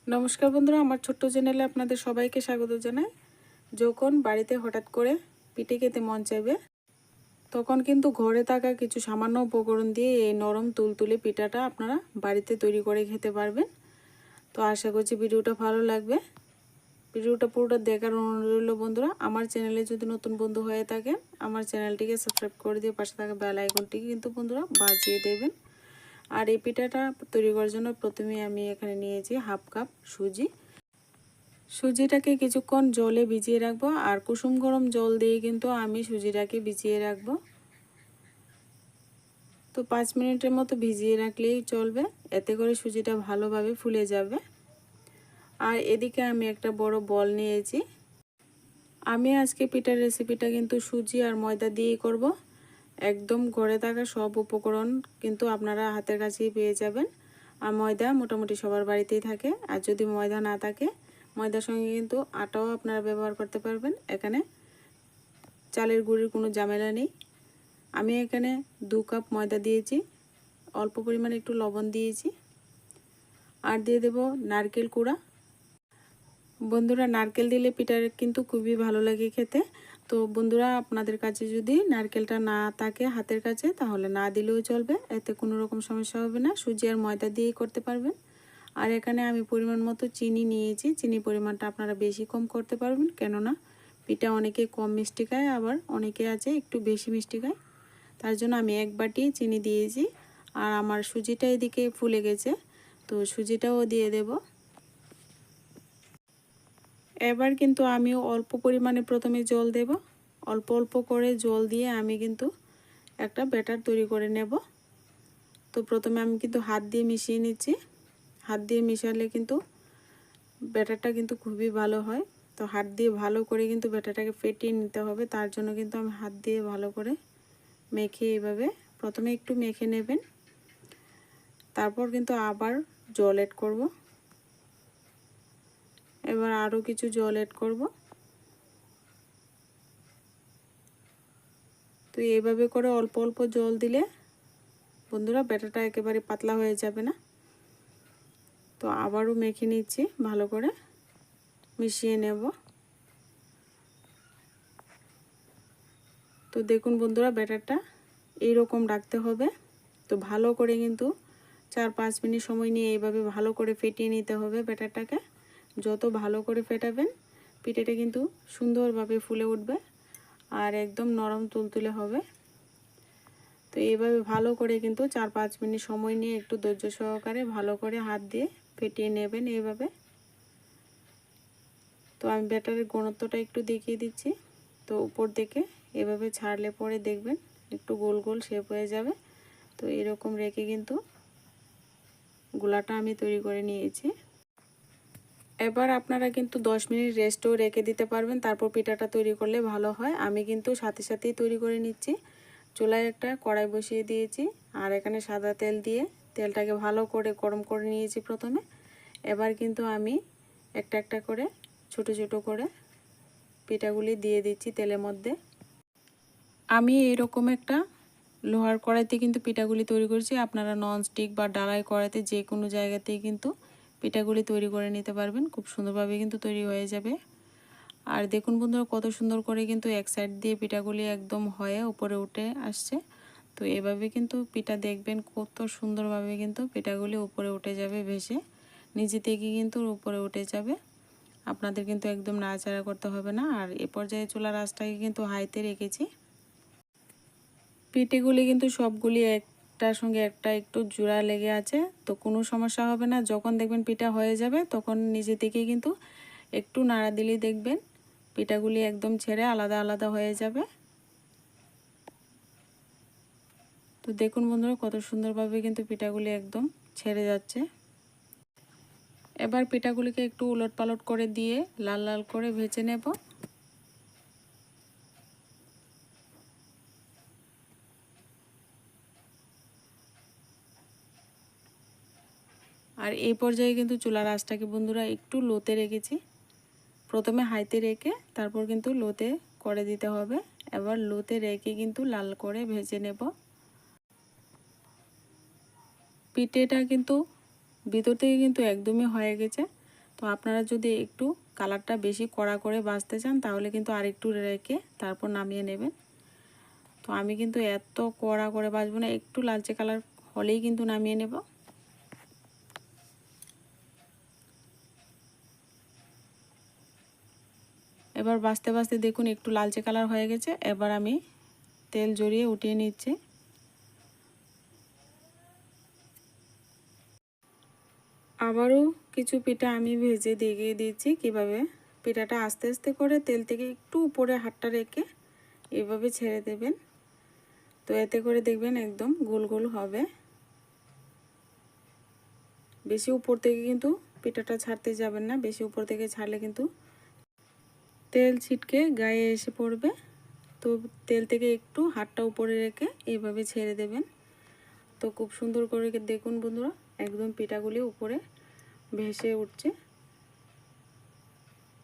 নমস্কার বন্ধুরা, আমার ছোট্ট চ্যানেলে আপনাদের সবাইকে স্বাগত জানাই। যখন বাড়িতে হঠাৎ করে পিঠে খেতে মন চাইবে, তখন কিন্তু ঘরে থাকা কিছু সামান্য উপকরণ দিয়ে এই নরম তুলতুলে পিঠাটা আপনারা বাড়িতে তৈরি করে খেতে পারবেন। তো আশা করছি ভিডিওটা ভালো লাগবে। ভিডিওটা পুরোটা দেখার অনুরোধ রইল বন্ধুরা। আমার চ্যানেলে যদি নতুন বন্ধু হয়ে থাকেন, আমার চ্যানেলটিকে সাবস্ক্রাইব করে দিয়ে পাশে থাকা বেল আইকনটিকে কিন্তু বন্ধুরা বাজিয়ে দেবেন। আর এই পিঠাটা তৈরি করার জন্য প্রথমে আমি এখানে নিয়েছি হাফ কাপ সুজি। সুজিটাকে কিছুক্ষণ জলে ভিজিয়ে রাখবো, আর কুসুম গরম জল দিয়ে কিন্তু আমি সুজিটাকে ভিজিয়ে রাখবো। তো 5 মিনিটের মতো ভিজিয়ে রাখলেই চলবে, এতে করে সুজিটা ভালোভাবে ফুলে যাবে। আর এদিকে আমি একটা বড় বল নিয়েছি। আমি আজকে পিঠার রেসিপিটা কিন্তু সুজি আর ময়দা দিয়েই করব। একদম ঘরে থাকা সব উপকরণ কিন্তু আপনারা হাতের কাছেই পেয়ে যাবেন। আর ময়দা মোটামুটি সবার বাড়িতেই থাকে। আর যদি ময়দা না থাকে, ময়দার সঙ্গে কিন্তু আটাও আপনারা ব্যবহার করতে পারবেন। এখানে চালের গুঁড়ির কোনো ঝামেলা নেই। আমি এখানে 2 কাপ ময়দা দিয়েছি, অল্প পরিমাণে একটু লবণ দিয়েছি, আর দিয়ে দেব নারকেল কুড়া। বন্ধুরা, নারকেল দিলে পিঠা কিন্তু খুবই ভালো লাগে খেতে। তো বন্ধুরা, আপনাদের কাছে যদি নারকেলটা না থাকে হাতের কাছে, তাহলে না দিলেও চলবে, এতে কোনো রকম সমস্যা হবে না। সুজি আর ময়দা দিয়েই করতে পারবেন। আর এখানে আমি পরিমাণ মতো চিনি নিয়েছি। চিনি পরিমাণটা আপনারা বেশি কম করতে পারবেন, কেননা পিঠা অনেকে কম মিষ্টি খায়, আবার অনেকে আছে একটু বেশি মিষ্টি খায়। তার জন্য আমি 1 বাটি চিনি দিয়েছি। আর আমার সুজিটা এদিকে ফুলে গেছে, তো সুজিটাও দিয়ে দেব। এবার কিন্তু আমি অল্প পরিমাণে প্রথমে জল দেব। অল্প অল্প করে জল দিয়ে আমি কিন্তু একটা ব্যাটার তৈরি করে নেব। তো প্রথমে আমি কিন্তু হাত দিয়ে মিশিয়ে নিচ্ছি। হাত দিয়ে মিশালে কিন্তু ব্যাটারটা কিন্তু খুবই ভালো হয়। তো হাত দিয়ে ভালো করে কিন্তু ব্যাটারটাকে ফেটিয়ে নিতে হবে। তার জন্য কিন্তু আমি হাত দিয়ে ভালো করে মেখে এইভাবে প্রথমে একটু মেখে নেবেন। তারপর কিন্তু আবার জল অ্যাড করব। এবার আরও কিছু জল অ্যাড করব। তো এইভাবে করে অল্প অল্প জল দিলে বন্ধুরা ব্যাটারটা একেবারে পাতলা হয়ে যাবে না। তো আবারও মেখে নিচ্ছি, ভালো করে মিশিয়ে নেব। তো দেখুন বন্ধুরা, ব্যাটারটা এইরকম রাখতে হবে। তো ভালো করে কিন্তু 4-5 মিনিট সময় নিয়ে এইভাবে ভালো করে ফেটিয়ে নিতে হবে ব্যাটারটাকে। যত ভালো করে ফেটাবেন, পিঠাটা কিন্তু সুন্দরভাবে ফুলে উঠবে আর একদম নরম তুলতুলে হবে। তো এইভাবে ভালো করে কিন্তু 4-5 মিনিট সময় নিয়ে একটু ধৈর্য সহকারে ভালো করে হাত দিয়ে ফেটিয়ে নেবেন এইভাবে। তো আমি ব্যাটারের ঘনত্বটা একটু দেখিয়ে দিচ্ছি। তো উপর থেকে এভাবে ছাড়লে পরে দেখবেন একটু গোল গোল শেপ হয়ে যাবে। তো এরকম রেখে কিন্তু গোলাটা আমি তৈরি করে নিয়েছি। এবার আপনারা কিন্তু 10 মিনিট রেস্টও রেখে দিতে পারবেন, তারপর পিঠাটা তৈরি করলে ভালো হয়। আমি কিন্তু সাথে সাথেই তৈরি করে নিচ্ছি। চুলায় একটা কড়াই বসিয়ে দিয়েছি, আর এখানে সাদা তেল দিয়ে তেলটাকে ভালো করে গরম করে নিয়েছি প্রথমে। এবার কিন্তু আমি একটা একটা করে ছোট ছোট করে পিঠাগুলি দিয়ে দিচ্ছি তেলের মধ্যে। আমি এরকম একটা লোহার কড়াইতে কিন্তু পিঠাগুলি তৈরি করছি। আপনারা ননস্টিক বা ডালাই কড়াইতে যে কোনো জায়গাতেই কিন্তু পিঠাগুলি তৈরি করে নিতে পারবেন, খুব সুন্দরভাবে কিন্তু তৈরি হয়ে যাবে। আর দেখুন বন্ধুরা, কত সুন্দর করে কিন্তু এক সাইড দিয়ে পিঠাগুলি একদম হয়ে উপরে উঠে আসছে। তো এভাবে কিন্তু পিঠা দেখবেন কত সুন্দরভাবে কিন্তু পিঠাগুলি উপরে উঠে যাবে, ভেসে নিচে থেকে কিন্তু উপরে উঠে যাবে। আপনাদের কিন্তু একদম নাড়াচাড়া করতে হবে না। আর এ পর্যায়ে চুলার আঁচটাকে কিন্তু হাইতে রেখেছি। পিঠেগুলি কিন্তু সবগুলি একটার সঙ্গে একটা একটু জোড়া লেগে আছে, তো কোনো সমস্যা হবে না। যখন দেখবেন পিঠা হয়ে যাবে, তখন নিজে থেকেই কিন্তু একটু নাড়া দিলেই দেখবেন পিঠাগুলি একদম ছেড়ে আলাদা আলাদা হয়ে যাবে। তো দেখুন বন্ধুরা, কত সুন্দরভাবে কিন্তু পিঠাগুলি একদম ছেড়ে যাচ্ছে। এবার পিঠাগুলিকে একটু উলটপালট করে দিয়ে লাল লাল করে ভেজে নেব। আর এই পর্যায়ে কিন্তু চুলার আঁচটাকে বন্ধুরা একটু লোতে রেখেছি। প্রথমে হাইতে রেখে তারপর কিন্তু লোতে করে দিতে হবে। এবার লোতে রেখে কিন্তু লাল করে ভেজে নেব। পিঠেটা কিন্তু ভিতর থেকে কিন্তু একদমই হয়ে গেছে। তো আপনারা যদি একটু কালারটা বেশি কড়া করে ভাজতে চান তাহলে কিন্তু আরেকটু রেখে তারপর নামিয়ে নেবেন। তো আমি কিন্তু এত কড়া করে ভাজবো না, একটু লালচে কালার হলেই কিন্তু নামিয়ে নেব। এবার ভাজতে ভাজতে দেখুন একটু লালচে কালার হয়ে গেছে। এবার আমি তেল জড়িয়ে উঠিয়ে নিচ্ছি। আবারও কিছু পিঠা আমি ভেজে দেখিয়ে দিচ্ছি কিভাবে। পিঠাটা আস্তে আস্তে করে তেল থেকে একটু উপরে হাতটা রেখে এভাবে ছেড়ে দেবেন। তো এতে করে দেখবেন একদম গোল গোল হবে। বেশি উপর থেকে কিন্তু পিঠাটা ছাড়তে যাবেন না, বেশি উপর থেকে ছাড়লে কিন্তু তেল ছিটকে গায়ে এসে পড়বে। তো তেল থেকে একটু হাতটা উপরে রেখে এইভাবে ছেড়ে দেবেন। তো খুব সুন্দর করে দেখুন বন্ধুরা, একদম পিঠাগুলি উপরে ভেসে উঠছে।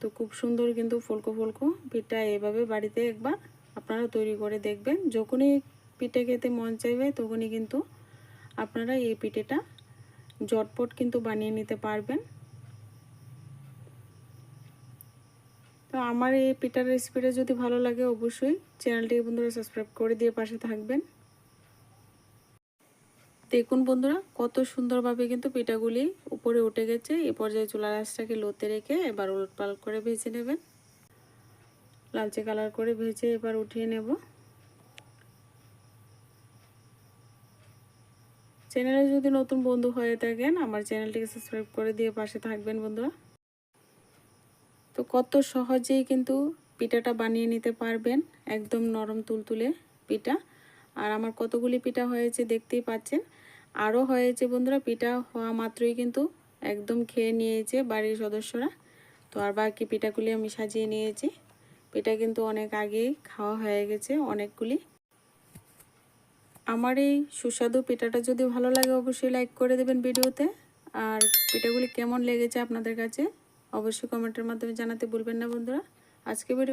তো খুব সুন্দর কিন্তু ফুলকো ফুলকো পিঠা এভাবে বাড়িতে একবার আপনারা তৈরি করে দেখবেন। যখনই পিঠে খেতে মন চাইবে তখনই কিন্তু আপনারা এই পিঠেটা ঝটপট কিন্তু বানিয়ে নিতে পারবেন। তো আমার এই পিঠার রেসিপিটা যদি ভালো লাগে অবশ্যই চ্যানেলটিকে বন্ধুরা সাবস্ক্রাইব করে দিয়ে পাশে থাকবেন। দেখুন বন্ধুরা কত সুন্দরভাবে কিন্তু পিঠাগুলি উপরে উঠে গেছে। এই পর্যায়ে চুলার আঁচটাকে লোতে রেখে এবার উলটপালট করে ভেজে নেবেন। লালচে কালার করে ভেজে এবার উঠিয়ে নেব। চ্যানেলে যদি নতুন বন্ধু হয়ে থাকেন আমার চ্যানেলটিকে সাবস্ক্রাইব করে দিয়ে পাশে থাকবেন বন্ধুরা। তো কত সহজেই কিন্তু পিঠাটা বানিয়ে নিতে পারবেন, একদম নরম তুলতুলে পিঠা। আর আমার কতগুলি পিঠা হয়েছে দেখতেই পাচ্ছেন। আরও হয়েছে বন্ধুরা, পিঠা হওয়া মাত্রই কিন্তু একদম খেয়ে নিয়েছে বাড়ির সদস্যরা। তো আর বাকি পিঠাগুলি আমি সাজিয়ে নিয়েছি। পিঠা কিন্তু অনেক আগেই খাওয়া হয়ে গেছে অনেকগুলি। আমার এই সুস্বাদু পিঠাটা যদি ভালো লাগে অবশ্যই লাইক করে দেবেন ভিডিওতে। আর পিঠাগুলি কেমন লেগেছে আপনাদের কাছে অবশ্যই কমেন্টের মাধ্যমে জানাতে ভুলবেন না বন্ধুরা। আজকে ভিডিও